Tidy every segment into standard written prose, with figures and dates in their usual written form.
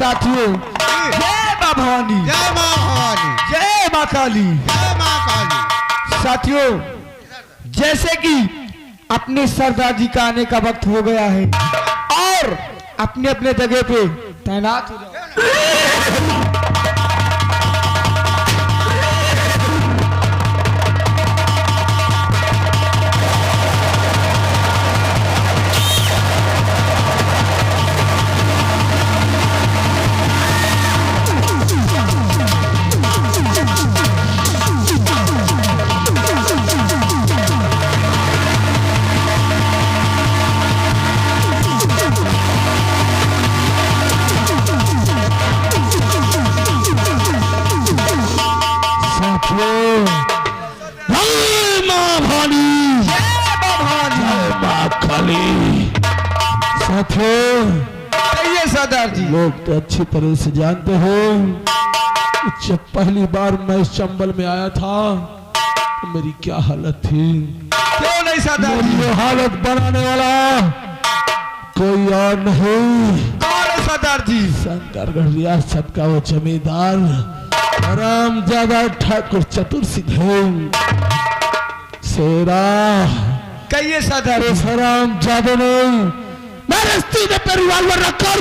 साथियों, जय मां भवानी, जय मां भवानी, जय मां काली, जय मां काली। साथियों, जैसे कि अपने सरदार जी का आने का वक्त हो गया है और अपने अपने जगह पे तैनात हो जाओ। सरदार जी, लोग तो अच्छी तरह से जानते हो, जब पहली बार मैं इस चंबल में आया था तो मेरी क्या हालत थी। क्यों नहीं सरदार जी? मेरी हालत बनाने वाला कोई और नहीं, कौन है सरदार जी? शंकरगढ़ रियासत का वो जमींदार रामजादा ठाकुर चतुर सिंह शेरा। कहिए सरदार जी। रामजादा ने मेरे सीने पे रिवॉल्वर रखकर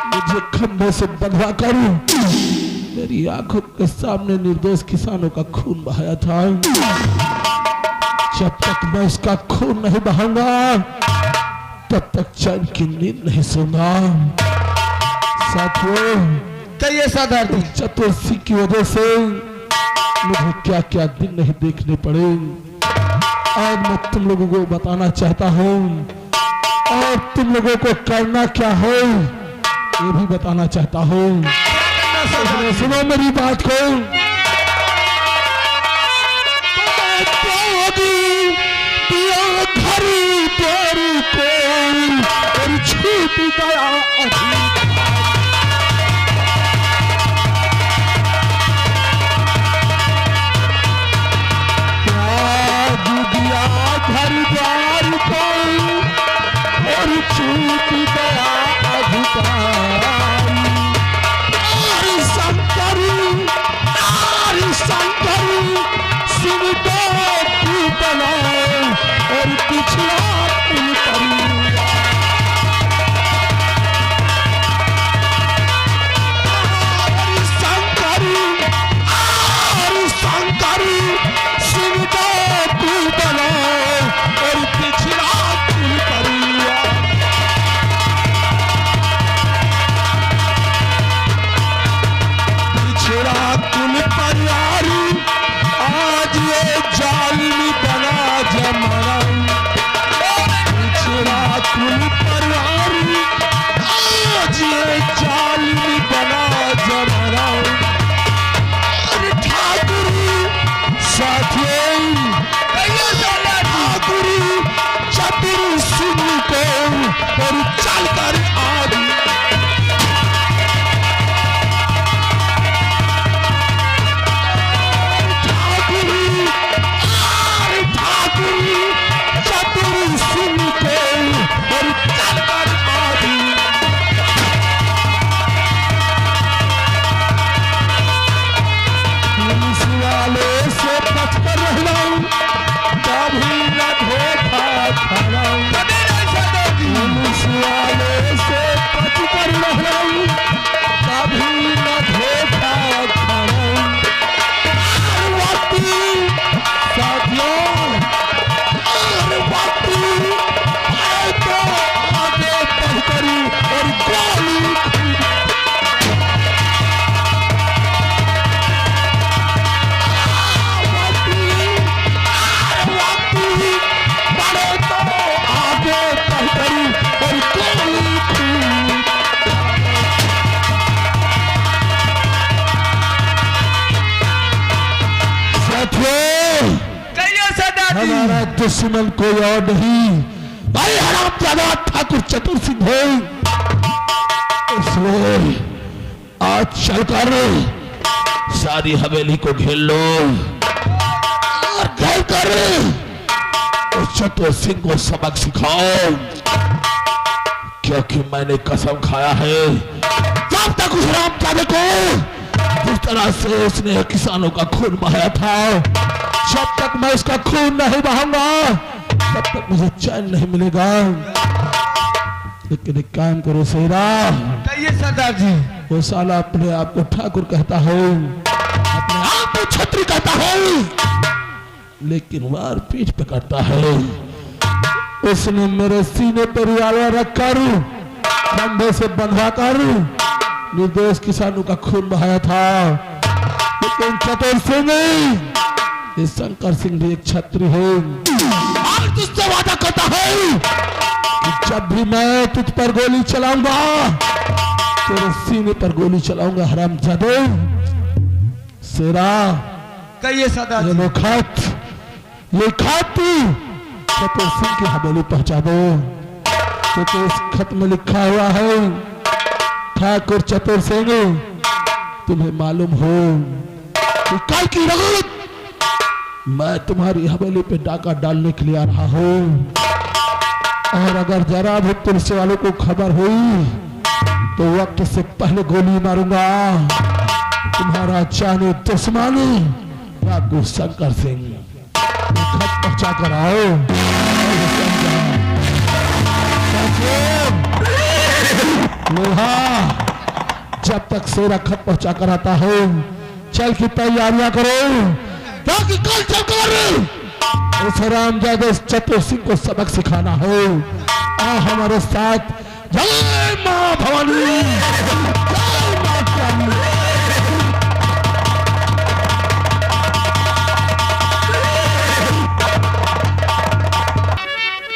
मुझे खंभे से बंधवा कर मेरी आंखों के सामने निर्दोष किसानों का खून बहाया था। जब तक मैं उसका खून नहीं बहाऊंगा तब तक चैन की नींद नहीं सोऊंगा। साथियों, कहिए सरदार जी। चतुर सिंह की वजह से मुझे क्या क्या दिन नहीं देखने पड़े। आज मैं तुम लोगों को बताना चाहता हूँ और तुम लोगों को करना क्या हो ये भी बताना चाहता हूँ। सुनो मेरी बात को। छूट गया घर द्वार को और छूट गया अधिकारी। शंकर शिव को बनाओ और पिछड़ा हमारा दुश्मन कोई और नहीं भाई हरामजादा ठाकुर चतुर सिंह है। इसलिए आज चलकर सारी हवेली को घेर लो और घेर कर उस चतुर सिंह को सबक सिखाओ, क्योंकि मैंने कसम खाया है जब तक उस रामजादे को जिस तरह से उसने किसानों का खून बहाया था, जब तक मैं उसका खून नहीं बहाऊंगा तब तक मुझे चैन नहीं मिलेगा। लेकिन एक काम करो शेरा, कहिए सरदार जी। वो साला अपने आप को ठाकुर कहता हो, अपने आप को छत्री कहता हो, लेकिन वार पीठ पे करता है। उसने मेरे सीने पर रिवाल्वर रखकर कंधे से बंधवा कर निर्दोष किसानों का खून बहाया था। लेकिन चतुर सिंह, ये शंकर सिंह भी एक छत्री है। और तुझसे वादा करता है कि जब भी मैं तुझ पर गोली चलाऊंगा तेरे सीने पर गोली चलाऊंगा हरामजादे। शेरा, कहिए सरदार ये जी। लो खत, ये खत चतुर सिंह की हवेली पहुंचा दो। क्योंकि इस खत में लिखा हुआ है, ठाकुर चतुर सिंह, तुम्हें मालूम हो कि कल की रात मैं तुम्हारी हवेली पे डाका डालने के लिए आ रहा हूं, और अगर जरा भी पुलिस वालों को खबर हुई तो वक्त से पहले गोली मारूंगा। तुम्हारा जाने दुश्मन ठाकुर शंकर सिंह। खत पहुंचा कर आओ। लोहा, जब तक शेरा खत पहुंचा कर आता हो, चल की तैयारियां करो, ताकि कल चलकर उस रामजादे चतुर सिंह को सबक सिखाना हो। आ हमारे साथ। जय मां भवानी, जय मां काली।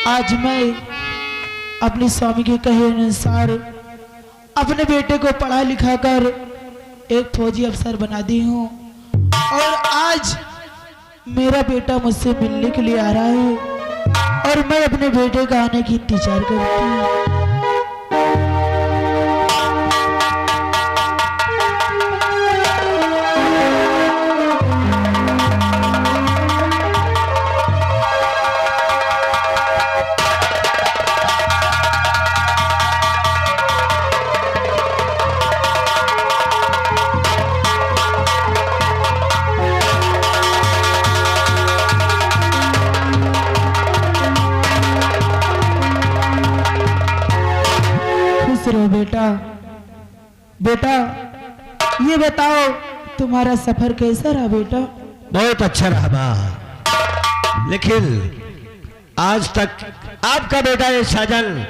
आज मैं अपने स्वामी के कहे अनुसार अपने बेटे को पढ़ा लिखा कर एक फौजी अफसर बना दी हूँ, और आज मेरा बेटा मुझसे मिलने के लिए आ रहा है, और मैं अपने बेटे का आने की इंतजार करती हूँ। बेटा, बेटा ये बताओ तुम्हारा सफर कैसा रहा बेटा? बहुत अच्छा रहा माँ, लेकिन आज तक आपका बेटा ये साजन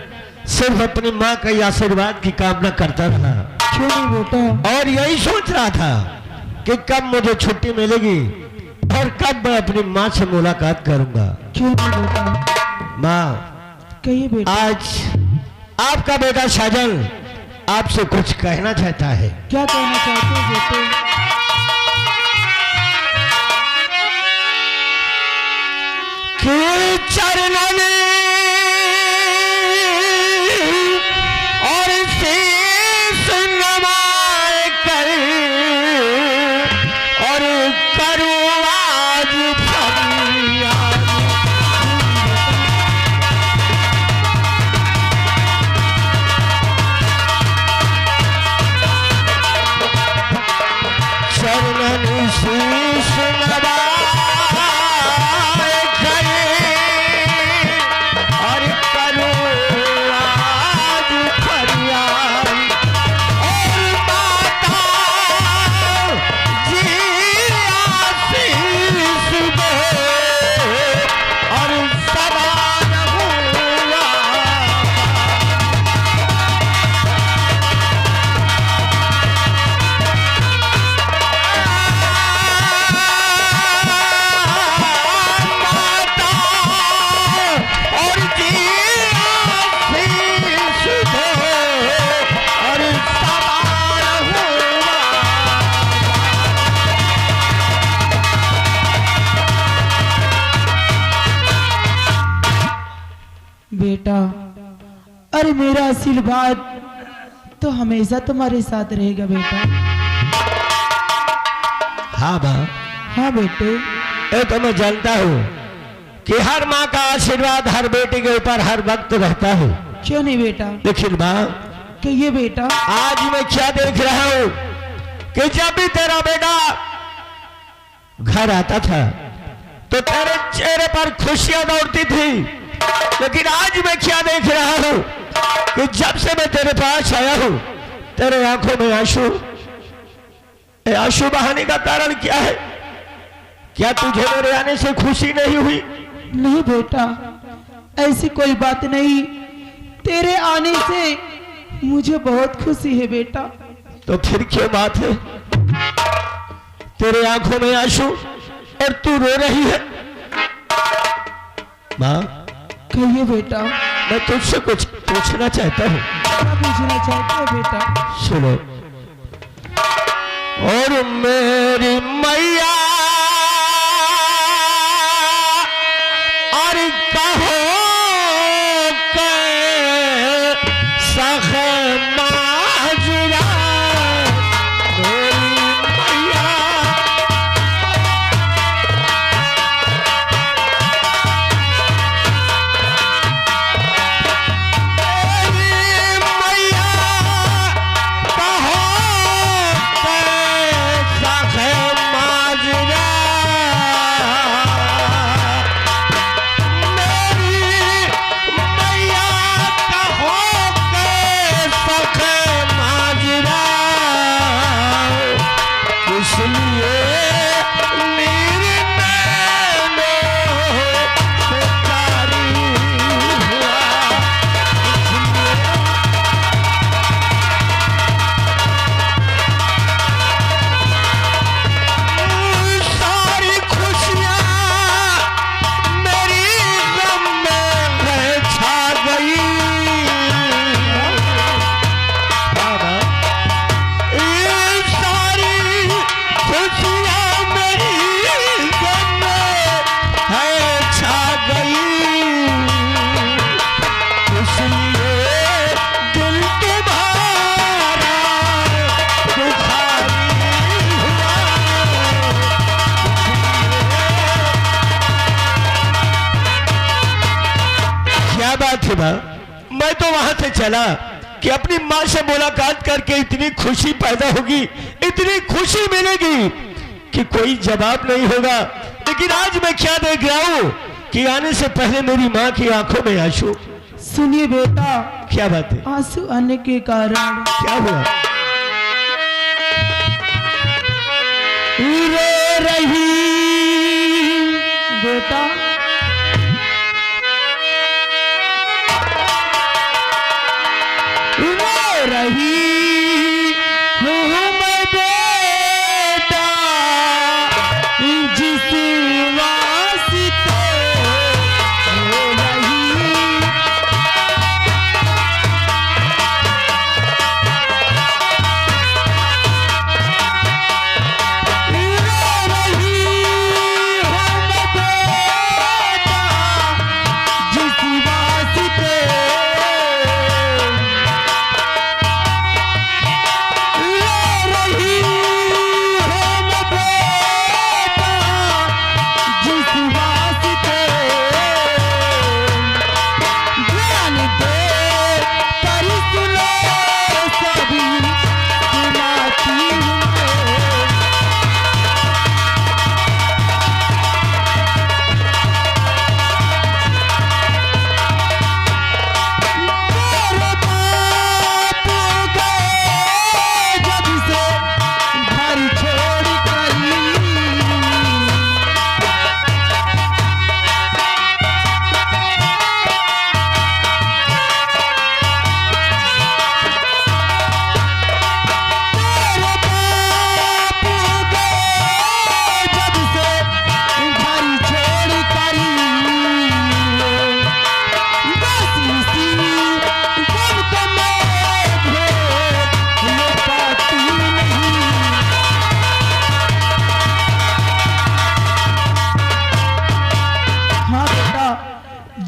सिर्फ अपनी माँ के आशीर्वाद की कामना करता रहा। क्यों नहीं बेटा? और यही सोच रहा था कि कब मुझे छुट्टी मिलेगी और कब मैं अपनी माँ से मुलाकात करूंगा। क्यों नहीं बेटा? माँ, कहिए बेटा। आज आपका बेटा साजन आपसे कुछ कहना चाहता है। क्या कहना चाहते हो बेटे? कि चरणन और शीश नवाए कर और करूँ आज फरियाद। चरणन शीश नवाए और करूँ आज फरियाद। और माता जी आशीष दे और सदा रहूँगा। और जी आशीष दे और सदा रहूँगा। बेटा, अरे मेरा आशीर्वाद तो हमेशा तुम्हारे साथ रहेगा बेटा। हाँ माँ, हाँ बेटे। ये तो मैं जानता हूँ कि हर माँ का आशीर्वाद हर बेटी के ऊपर हर वक्त रहता है। क्यों नहीं बेटा? लेकिन माँ, कहिए बेटा। आज मैं क्या देख रहा हूं कि जब भी तेरा बेटा घर आता था तो तेरे चेहरे पर खुशियां दौड़ती थी, लेकिन आज मैं क्या देख रहा हूं कि जब से मैं तेरे पास आया हूं तेरे आंखों में आंसू। आंसू बहाने का कारण क्या है? क्या तुझे मेरे आने से खुशी नहीं हुई? नहीं बेटा, ऐसी कोई बात नहीं, तेरे आने से मुझे बहुत खुशी है बेटा। तो फिर क्यों बात है? तेरे आंखों में आंसू और तू रो रही है। माँ, कहिए बेटा। मैं तुझसे कुछ पूछना चाहता हूँ। क्या पूछना चाहते हो बेटा? सुनो। और मेरी मैया और कहो के सखे माजरा, मेरी मैया मैं तो वहां से चला कि अपनी मां से मुलाकात करके इतनी खुशी पैदा होगी, इतनी खुशी मिलेगी कि कोई जवाब नहीं होगा। लेकिन आज मैं क्या देख रहा हूं कि आने से पहले मेरी मां की आंखों में आंसू। सुनिए बेटा। क्या बात है? आंसू आने के कारण क्या हुआ? रो रही बेटा, रो रही हूँ मैं बेटा जिस वास्ते रो रही। रो रही हूँ मैं बेटा जिस वास्ते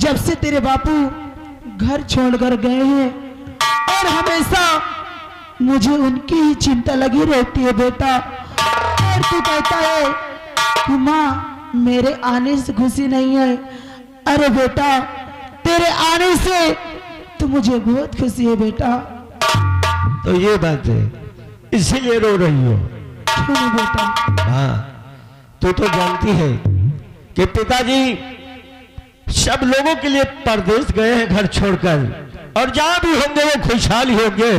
जब से तेरे बापू घर छोड़कर गए हैं और हमेशा मुझे उनकी ही चिंता लगी रहती है बेटा। और तू कहता है कि माँ मेरे आने से खुशी नहीं है। अरे बेटा, तेरे आने से तो मुझे बहुत खुशी है बेटा। तो ये बात है, इसीलिए रो रही हो। क्यों नहीं बेटा? हाँ, तो जानती है कि पिताजी सब लोगों के लिए परदेश गए हैं घर छोड़कर, और जहां भी होंगे वो खुशहाल होंगे,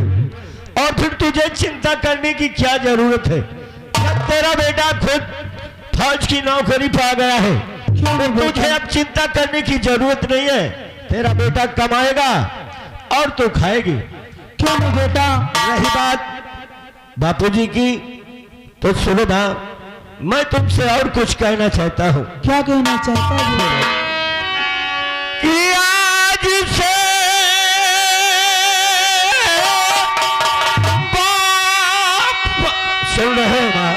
और फिर तुझे चिंता करने की क्या जरूरत है जब तेरा बेटा खुद फौज की नौकरी पा गया है। तो तुझे अब चिंता करने की जरूरत नहीं है, तेरा बेटा कमाएगा और तू खाएगी। क्यों नहीं बेटा? रही बात बापूजी की, तो सुनो ना, मैं तुमसे और कुछ कहना चाहता हूँ। क्या कहना चाहता है? कि आज से बाप, सुन रहे हो माँ?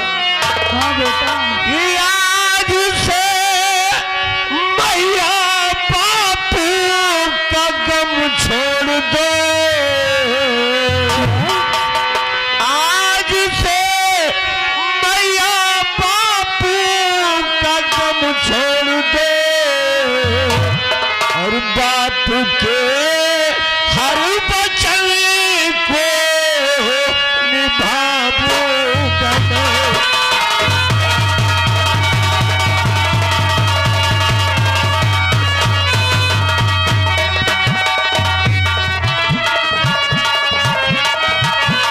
हाँ बेटा। कि आज से मैया बापू का गम छोड़ दो, आज से मैया बापू का गम छोड़ दो, और बापू के हर वचन को निभाऊंगा मैं।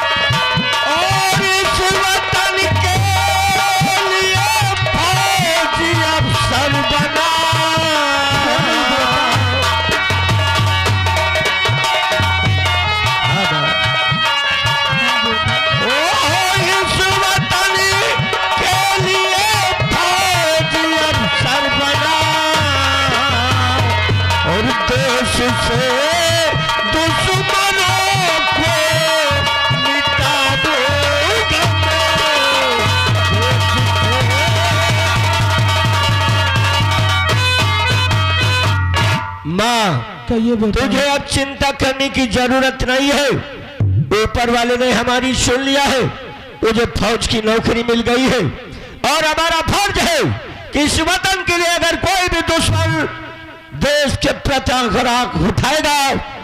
और इस वतन के लिए फौजी अफसर बना, इस वतन के लिए फौजी अफसर बना, और देश से दुश्मनों को मिटा दूंगा मैं। माँ, कहिए बेटा। तुझे अब चिंता करने की जरूरत नहीं है, ऊपर वाले ने हमारी सुन लिया है, तुझे फौज की नौकरी मिल गई है, और हमारा फर्ज है कि इस वतन के लिए अगर कोई भी दुश्मन देश के प्रति अगर आंख उठाएगा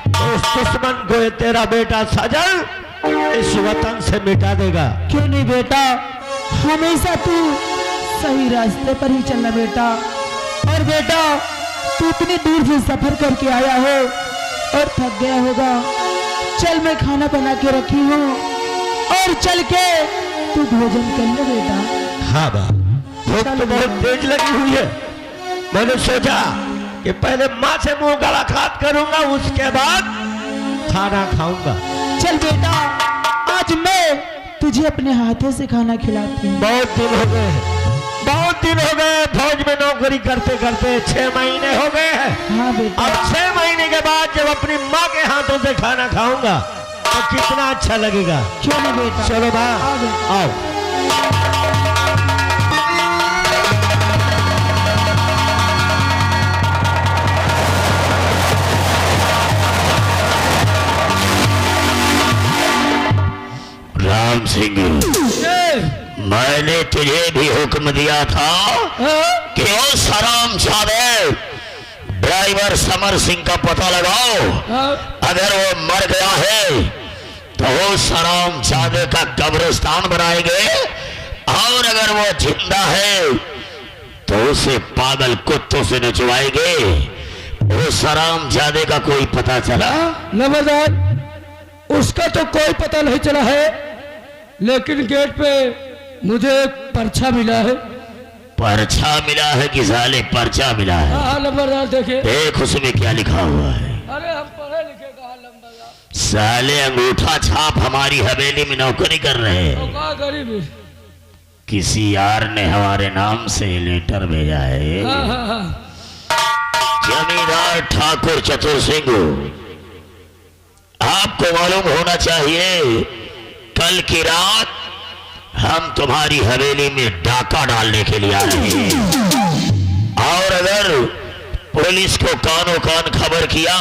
तो उस दुश्मन को ये तेरा बेटा सजल इस वतन से मिटा देगा। क्यों नहीं बेटा? हमेशा तू सही रास्ते पर ही चलना बेटा। और बेटा, तू इतनी दूर से सफर करके आया हो और थक गया होगा। चल, मैं खाना बना के रखी हूँ, और चल के तू भोजन कर ले बेटा। हाँ बा, भूख तो बहुत तेज लगी हुई है। मैंने सोचा कि पहले माँ से मुंह मुलाकात करूंगा, उसके बाद खाना खाऊंगा। चल बेटा, आज मैं तुझे अपने हाथों से खाना खिलाती हूँ। बहुत दिन हो गए हैं, बहुत दिन हो गए फौज में नौकरी करते करते, 6 महीने हो गए हैं। हाँ बेटा। अब 6 महीने के बाद जब अपनी माँ के हाथों से खाना खाऊंगा तो कितना अच्छा लगेगा। क्यों नहीं बेटा? चलो माँ, आओ बेटा। आओ। राम सिंह, मैंने तुझे भी हुक्म दिया था कि उस हरामजादे ड्राइवर समर सिंह का पता लगाओ। अगर वो मर गया है तो उस हरामजादे का कब्रिस्तान बनाएंगे, और अगर वो जिंदा है तो उसे पागल कुत्तों से नचवाएंगे। उस हरामजादे का कोई पता चला? नवाजान, उसका तो कोई पता नहीं चला है, लेकिन गेट पे मुझे एक पर्चा मिला है। पर्चा मिला है कि साले पर्चा मिला है? हाँ नंबरदार, देखे देख उसमें क्या लिखा हुआ है। अरे हम पढ़े लिखे कहा नंबरदार, साले अंगूठा छाप हमारी हवेली में नौकरी कर रहे हैं। तो कहा गरीब। किसी यार ने हमारे नाम से लेटर भेजा है। हाँ हाँ हाँ, जमींदार ठाकुर चतुर सिंह, आपको मालूम होना चाहिए कल की रात हम तुम्हारी हवेली में डाका डालने के लिए आए हैं, और अगर पुलिस को कानों कान खबर किया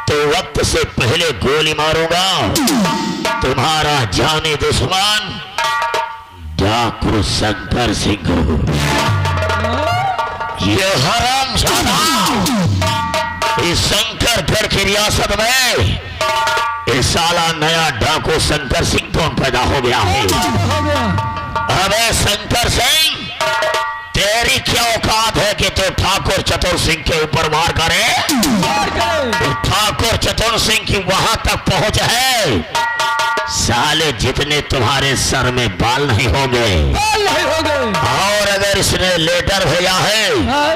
तो वक्त से पहले गोली मारूंगा। तुम्हारा जाने दुश्मन डाकू शंकर सिंह। ये हरामजादा इस शंकरगढ़ की रियासत में ये साला नया डाकू शंकर सिंह तो पैदा हो गया है। हो गया। अबे शंकर सिंह, तेरी क्या औकात है कि तू ठाकुर चतुर सिंह के ऊपर वार करे? तो ठाकुर चतुर सिंह की वहां तक पहुंच है, साले जितने तुम्हारे सर में बाल नहीं होंगे। नहीं हो गए। और अगर इसने लेटर भेजा है हाँ,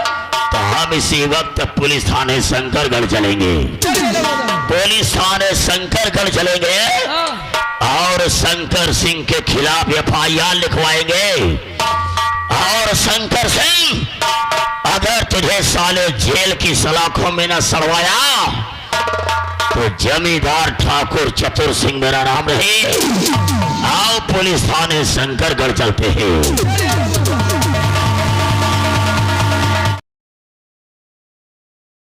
तो हम इसी वक्त पुलिस थाने शंकरगढ़ चलेंगे। पुलिस थाने शंकरगढ़ चलेंगे और शंकर सिंह के खिलाफ FIR लिखवाएंगे। और शंकर सिंह, अगर तुझे साले जेल की सलाखों में न सड़वाया तो जमींदार ठाकुर चतुर सिंह मेरा नाम रहे। आओ पुलिस थाने शंकरगढ़ चलते हैं।